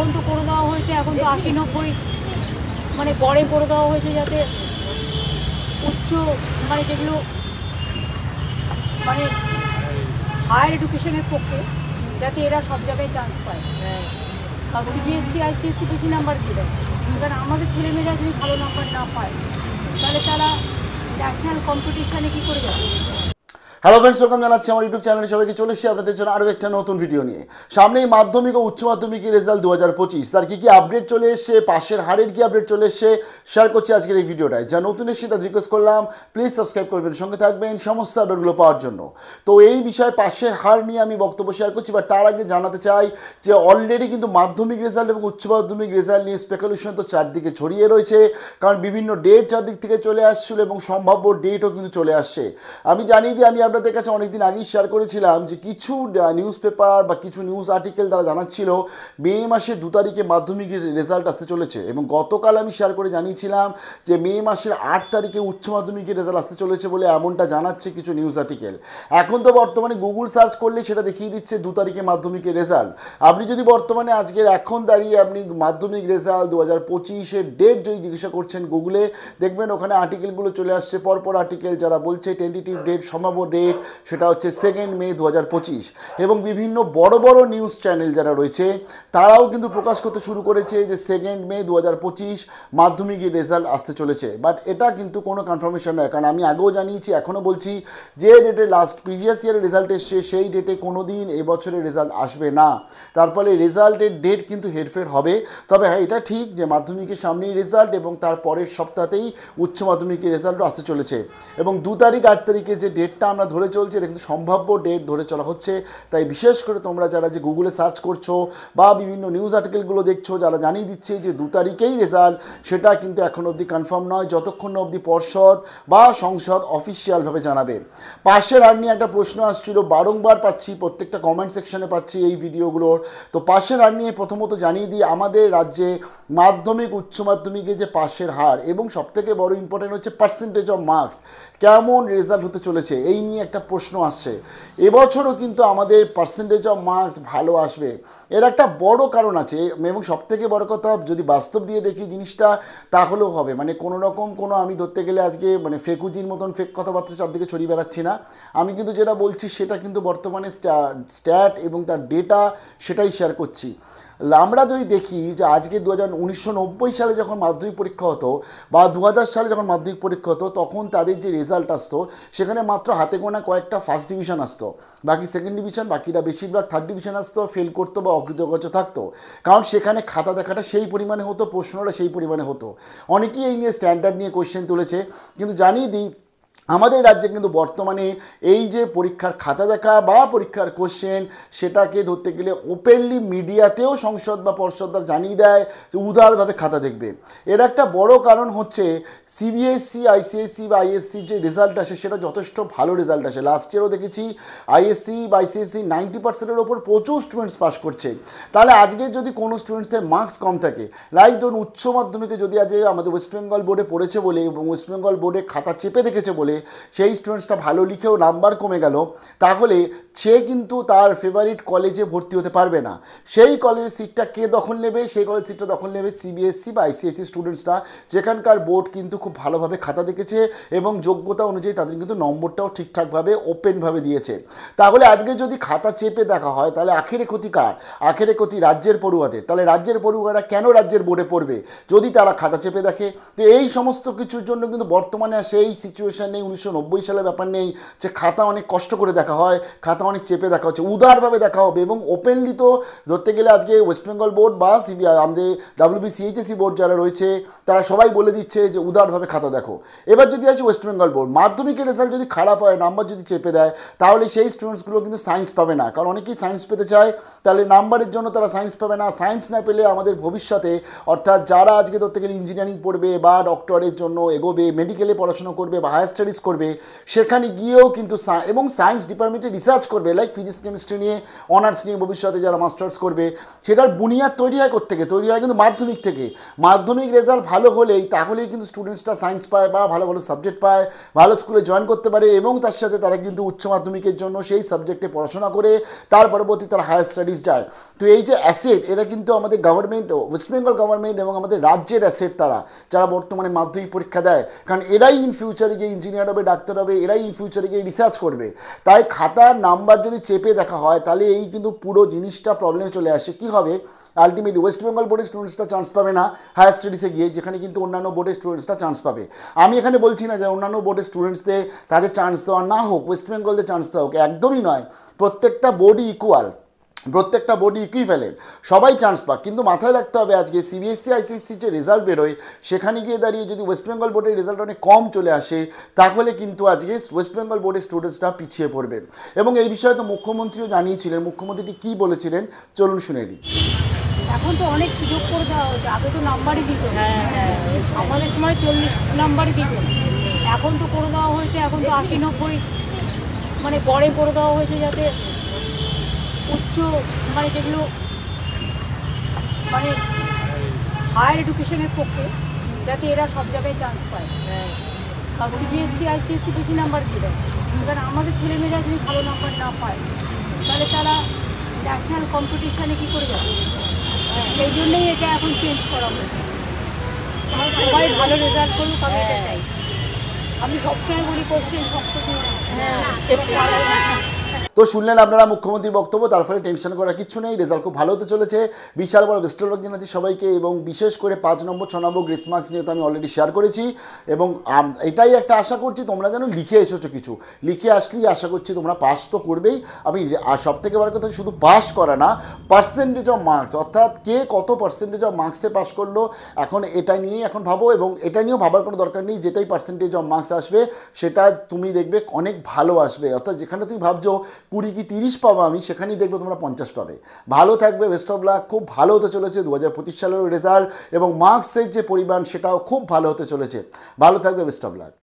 এখন তো করে দেওয়া হয়েছে, এখন তো 80-90 মানে গড়ে করে দেওয়া হয়েছে, যাতে উচ্চ মানে যেগুলো মানে হায়ার এডুকেশনের পক্ষে যাতে এরা সব জায়গায় চান্স পায়। আর সিবিএসসি আইসিএসসি বেশি নাম্বার দেবে, কারণ আমাদের ছেলেমেয়েরা যদি ভালো নাম্বার না পায় তাহলে তারা ন্যাশনাল কম্পিটিশানে কী করে যাবে। হ্যালো ফ্রেন্ডস, ওয়েলকাম জানাচ্ছি আমার ইউটিউব চ্যানেলে সবাইকে। চলে এসেছি আপনাদের জন্য আরও একটা নতুন ভিডিও নিয়ে। সামনেই মাধ্যমিক ও উচ্চ মাধ্যমিকের রেজাল্ট 2025, তার কী আপডেট চলে এসছে, পাশের হারের কী আপডেট চলে এসছে শেয়ার করছি আজকের এই ভিডিওটায়। যা নতুন এসে তাদের রিকোয়েস্ট করলাম প্লিজ সাবস্ক্রাইব করবেন, সঙ্গে থাকবেন সমস্ত আপডেটগুলো পাওয়ার জন্য। তো এই বিষয়ে পাশের হার নিয়ে আমি বক্তব্য শেয়ার করছি, বা তার আগে জানাতে চাই যে অলরেডি কিন্তু মাধ্যমিক রেজাল্ট এবং উচ্চ মাধ্যমিক রেজাল্ট নিয়ে স্পেকুলেশন তো চারদিকে ছড়িয়ে রয়েছে, কারণ বিভিন্ন ডেট চারদিক থেকে চলে আসছিল এবং সম্ভাব্য ডেটও কিন্তু চলে আসছে। আমি জানিয়ে দিই, আমি আপনাদের কাছে অনেকদিন আগেই শেয়ার করেছিলাম যে কিছু নিউজ পেপার বা কিছু নিউজ আর্টিকেল তারা জানাচ্ছিল মে মাসের 2 তারিখে মাধ্যমিকের রেজাল্ট আসতে চলেছে, এবং গতকাল আমি শেয়ার করে জানিয়েছিলাম যে মে মাসের 8 তারিখে উচ্চ মাধ্যমিকের রেজাল্ট আসতে চলেছে বলে এমনটা জানাচ্ছে কিছু নিউজ আর্টিকেল। এখন তো বর্তমানে গুগল সার্চ করলে সেটা দেখিয়ে দিচ্ছে 2 তারিখে মাধ্যমিকের রেজাল্ট। আপনি যদি বর্তমানে আজকের এখন দাঁড়িয়ে আপনি মাধ্যমিক রেজাল্ট 2025-এর ডেট যদি জিজ্ঞাসা করছেন গুগলে, দেখবেন ওখানে আর্টিকেলগুলো চলে আসছে পরপর আর্টিকেল, যারা বলছে টেন্টেটিভ ডেট, সম্ভাব্য ডেট সেটা হচ্ছে 2 মে 2025। এবং বিভিন্ন বড় বড় নিউজ চ্যানেল যারা রয়েছে তারাও কিন্তু প্রকাশ করতে শুরু করেছে যে 2 মে 2025 মাধ্যমিকের রেজাল্ট আসতে চলেছে। বাট এটা কিন্তু কোনো কনফার্মেশন নয়, কারণ আমি আগেও জানিয়েছি, এখনও বলছি, যে ডেটে লাস্ট প্রিভিয়াস ইয়ারের রেজাল্ট এসছে সেই ডেটে কোনো দিন এবছরের রেজাল্ট আসবে না। তার ফলে রেজাল্টের ডেট কিন্তু হেরফের হবে। তবে হ্যাঁ, এটা ঠিক যে মাধ্যমিকের সামনেই রেজাল্ট এবং তার পরের সপ্তাহতেই উচ্চ মাধ্যমিকের রেজাল্টও আসতে চলেছে। এবং 2 তারিখ 8 তারিখে যে ডেটটা আমরা ধরে চলছে এটা কিন্তু সম্ভাব্য ডেট ধরে চলা হচ্ছে। তাই বিশেষ করে তোমরা যারা যে গুগলে সার্চ করছো বা বিভিন্ন নিউজ আর্টিকেলগুলো দেখছো, যারা জানিয়ে দিচ্ছে যে 2 তারিখেই রেজাল্ট, সেটা কিন্তু এখন অবধি কনফার্ম নয়, যতক্ষণ না অবধি পর্ষদ বা সংসদ অফিসিয়ালভাবে জানাবে। পাশের হার নিয়ে একটা প্রশ্ন আসছিল, বারংবার পাচ্ছি, প্রত্যেকটা কমেন্ট সেকশনে পাচ্ছি এই ভিডিওগুলোর। তো পাশের হার নিয়ে প্রথমত জানিয়ে দিই, আমাদের রাজ্যে মাধ্যমিক উচ্চ মাধ্যমিকে যে পাশের হার এবং সবথেকে বড় ইম্পর্টেন্ট হচ্ছে পার্সেন্টেজ অফ মার্কস, কেমন রেজাল্ট হতে চলেছে এই নিয়ে একটা প্রশ্ন আসছে। এবছরও কিন্তু আমাদের পার্সেন্টেজ অফ মার্কস ভালো আসবে, এর একটা বড় কারণ আছে। এবং সবথেকে বড় কথা, যদি বাস্তব দিয়ে দেখি জিনিসটা তাহলেও হবে, মানে কোনো রকম কোনো আমি ধরতে গেলে আজকে মানে ফেকুজির মতন ফেক কথাবার্তা চারদিকে ছড়িয়ে বেড়াচ্ছি না। আমি কিন্তু যেটা বলছি সেটা কিন্তু বর্তমানে স্ট্যাট এবং তার ডেটা সেটাই শেয়ার করছি। আমরা যদি দেখি যে আজকে 1990 সালে যখন মাধ্যমিক পরীক্ষা হতো বা 2000 সালে যখন মাধ্যমিক পরীক্ষা হতো, তখন তাদের যে রেজাল্ট আসতো সেখানে মাত্র হাতে গোনা কয়েকটা ফার্স্ট ডিভিশন আসতো, বাকি সেকেন্ড ডিভিশন, বাকিটা বেশিরভাগ থার্ড ডিভিশন আসতো, ফেল করতো বা অকৃতকার্য থাকতো। কারণ সেখানে খাতা দেখাটা সেই পরিমাণে হতো, প্রশ্নটা সেই পরিমাণে হতো। অনেকেই এই নিয়ে স্ট্যান্ডার্ড নিয়ে কোয়েশ্চেন তুলেছে, কিন্তু জানিয়ে দিই আমাদের রাজ্যে কিন্তু বর্তমানে এই যে পরীক্ষার খাতা দেখা বা পরীক্ষার কোশ্চেন, সেটাকে ধরতে গেলে ওপেনলি মিডিয়াতেও সংসদ বা পর্ষদরা জানিয়ে দেয় যে উদারভাবে খাতা দেখবে। এর একটা বড় কারণ হচ্ছে সিবিএসসি, আইসিএসসি বা আইএসসির যে রেজাল্ট আসে সেটা যথেষ্ট ভালো রেজাল্ট আসে। লাস্ট ইয়ারও দেখেছি আইএসসি বা আইসিএসসি 90%-এর ওপর প্রচুর স্টুডেন্টস পাস করছে। তাহলে আজকে যদি কোনো স্টুডেন্টসের মার্কস কম থাকে, লাইক ধরুন উচ্চ মাধ্যমিকে যদি আজ আমাদের ওয়েস্ট বেঙ্গল বোর্ডে পড়েছে বলে এবং ওয়েস্ট বেঙ্গল বোর্ডে খাতা চেপে দেখেছে বলে সেই স্টুডেন্টসটা ভালো লিখেও নাম্বার কমে গেল, তাহলে সে কিন্তু তার ফেভারিট কলেজে ভর্তি হতে পারবে না। সেই কলেজের সিটটা কে দখল নেবে? সেই কলেজের সিটটা দখল নেবে সিবিএসসি বা আইসিএসসি স্টুডেন্টসরা, যেখানকার বোর্ড কিন্তু খুব ভালোভাবে খাতা দেখেছে এবং যোগ্যতা অনুযায়ী তাদের কিন্তু নম্বরটাও ঠিকঠাকভাবে ওপেনভাবে দিয়েছে। তাহলে আজকে যদি খাতা চেপে দেখা হয় তাহলে আখেরে ক্ষতি কার? আখেরে ক্ষতি রাজ্যের পড়ুয়াদের। তাহলে রাজ্যের পড়ুয়ারা কেন রাজ্যের বোর্ডে পড়বে যদি তারা খাতা চেপে দেখে? তো এই সমস্ত কিছুর জন্য কিন্তু বর্তমানে সেই সিচুয়েশন নেই, 1990 সালের ব্যাপার নেই যে খাতা অনেক কষ্ট করে দেখা হয়, খাতা অনেক চেপে দেখা হচ্ছে, উদারভাবে দেখা হবে। এবং ওপেনলি তো ধরতে গেলে আজকে ওয়েস্ট বেঙ্গল বোর্ড বা আমাদের WBCHSC বোর্ড যারা রয়েছে তারা সবাই বলে দিচ্ছে যে উদারভাবে খাতা দেখো। এবার যদি আছে ওয়েস্ট বেঙ্গল বোর্ড, মাধ্যমিকের রেজাল্ট যদি খারাপ হয়, নাম্বার যদি চেপে দেয়, তাহলে সেই স্টুডেন্টসগুলো কিন্তু সায়েন্স পাবে না, কারণ অনেকেই সায়েন্স পেতে চায়, তাহলে নাম্বারের জন্য তারা সায়েন্স পাবে না। সায়েন্স না পেলে আমাদের ভবিষ্যতে, অর্থাৎ যারা আজকে ধরতে গেলে ইঞ্জিনিয়ারিং পড়বে বা ডক্টরের জন্য এগোবে, মেডিকেলে পড়াশোনা করবে বা হায়ার স্টাডিজ করবে, সেখানে গিয়েও কিন্তু এবং সায়েন্স ডিপার্টমেন্টে রিসার্চ করবে, লাইক ফিজিক্স কেমিস্ট্রি নিয়ে অনার্স নিয়ে ভবিষ্যতে যারা মাস্টার্স করবে, সেটার বুনিয়াদ তৈরি হয় কোত্থেকে? তৈরি হয় কিন্তু মাধ্যমিক থেকে। মাধ্যমিক রেজাল্ট ভালো হলেই তাহলেই কিন্তু স্টুডেন্টসরা সায়েন্স পায় বা ভালো ভালো সাবজেক্ট পায়, ভালো স্কুলে জয়েন করতে পারে, এবং তার সাথে তারা কিন্তু উচ্চ মাধ্যমিকের জন্য সেই সাবজেক্টে পড়াশোনা করে তার পরবর্তী তারা হায়ার স্টাডিজ যায়। তো এই যে অ্যাসেট, এরা কিন্তু আমাদের গভর্নমেন্ট, ওয়েস্ট বেঙ্গল গভর্নমেন্ট এবং আমাদের রাজ্যের অ্যাসেট, তারা যারা বর্তমানে মাধ্যমিক পরীক্ষা দেয়, কারণ এরাই ইন ফিউচারে গিয়ে ইঞ্জিনিয়ার হবে, ডাক্তার হবে, এরাই ইন ফিউচারে গিয়ে রিসার্চ করবে। তাই খাতার নাম্বার যদি চেপে দেখা হয় তাহলে এই কিন্তু পুরো জিনিসটা প্রবলেমে চলে আসে। কী হবে, আলটিমেটলি ওয়েস্ট বেঙ্গল বোর্ডের স্টুডেন্টসরা চান্স পাবে না হায়ার স্টাডিজে গিয়ে, যেখানে কিন্তু অন্যান্য বোর্ডের স্টুডেন্টসরা চান্স পাবে। আমি এখানে বলছি না যে অন্যান্য বোর্ডের স্টুডেন্টসদের তাদের চান্স দেওয়া না হোক, ওয়েস্ট বেঙ্গলদের চান্স দেওয়া হোক, একদমই নয়। প্রত্যেকটা বোর্ডই ইকুয়াল, প্রত্যেকটা বোর্ডই ইকুইভ্যালেন্ট, সবাই চান্স পাক। কিন্তু মাথায় রাখতে হবে আজকে সিবিএসসি আইসিএসসি যে রেজাল্ট বেরোয় সেখানে গিয়ে দাঁড়িয়ে যদি ওয়েস্ট বেঙ্গল বোর্ডের রেজাল্ট অনেক কম চলে আসে তাহলে কিন্তু আজকে ওয়েস্ট বেঙ্গল বোর্ডের স্টুডেন্টসরা পিছিয়ে পড়বে। এবং এই বিষয়ে তো মুখ্যমন্ত্রীও জানিয়েছিলেন। মুখ্যমন্ত্রীটি কী বলেছিলেন চলুন শুনে নিই। এখন তো অনেক সুযোগ করে দেওয়া হয়েছে, আগে তো নাম্বারই দিত, আমাদের সময় 40 নাম্বারই দিত, এখন তো করে দেওয়া হয়েছে, এখন তো 80-90 মানে গড়ে করে দেওয়া হয়েছে, যাতে উচ্চ মানে যেগুলো মানে হায়ার এডুকেশনের পক্ষে যাতে এরা সব জায়গায় চান্স পায়। কারণ সিবিএসসি আইসিএসসি বেশি নাম্বার দিয়ে দেয়, কারণ আমাদের ছেলেমেয়েরা যদি ভালো নাম্বার না পায় তাহলে তারা ন্যাশনাল কম্পিটিশানে কী করে যাবে। সেই জন্যই এটা এখন চেঞ্জ করা হয়েছে। সবাই ভালো রেজাল্ট করুক, আমি এটা চাই। আমি সবসময় বলি কোশ্চেন শক্ত তো শুনলেন আপনারা মুখ্যমন্ত্রীর বক্তব্য, তার ফলে টেনশন করার কিছু নেই, রেজাল্ট খুব ভালো হতে চলেছে। বিশাল বড় বেস্ট অফ লাক জানাচ্ছি সবাইকে। এবং বিশেষ করে 5 নম্বর 6 নম্বর গ্রেস মার্কস নিয়ে তো আমি অলরেডি শেয়ার করেছি। এবং এটাই একটা আশা করছি তোমরা যেন লিখে এসেছো, কিছু লিখে আসলেই আশা করছি তোমরা পাস তো করবেই। আমি সব থেকে বড় কথা শুধু পাস করা না, পার্সেন্টেজ অফ মার্কস, অর্থাৎ কে কত পার্সেন্টেজ অফ মার্কসে পাস করলো এখন এটা নিয়েই এখন ভাবো। এবং এটা নিয়েও ভাবার কোনো দরকার নেই, যেটাই পার্সেন্টেজ অফ মার্কস আসবে সেটা তুমি দেখবে অনেক ভালো আসবে। অর্থাৎ যেখানে তুমি ভাবছো 20 কি 30 পাবো আমি, সেখানেই দেখবে তোমরা 50 পাবে। ভালো থাকবে, বেস্ট অফ লাক। খুব ভালো হতে চলেছে 2025 সালের রেজাল্ট এবং মার্কসের যে পরিমাণ সেটাও খুব ভালো হতে চলেছে। ভালো থাকবে, বেস্ট অফ লাক।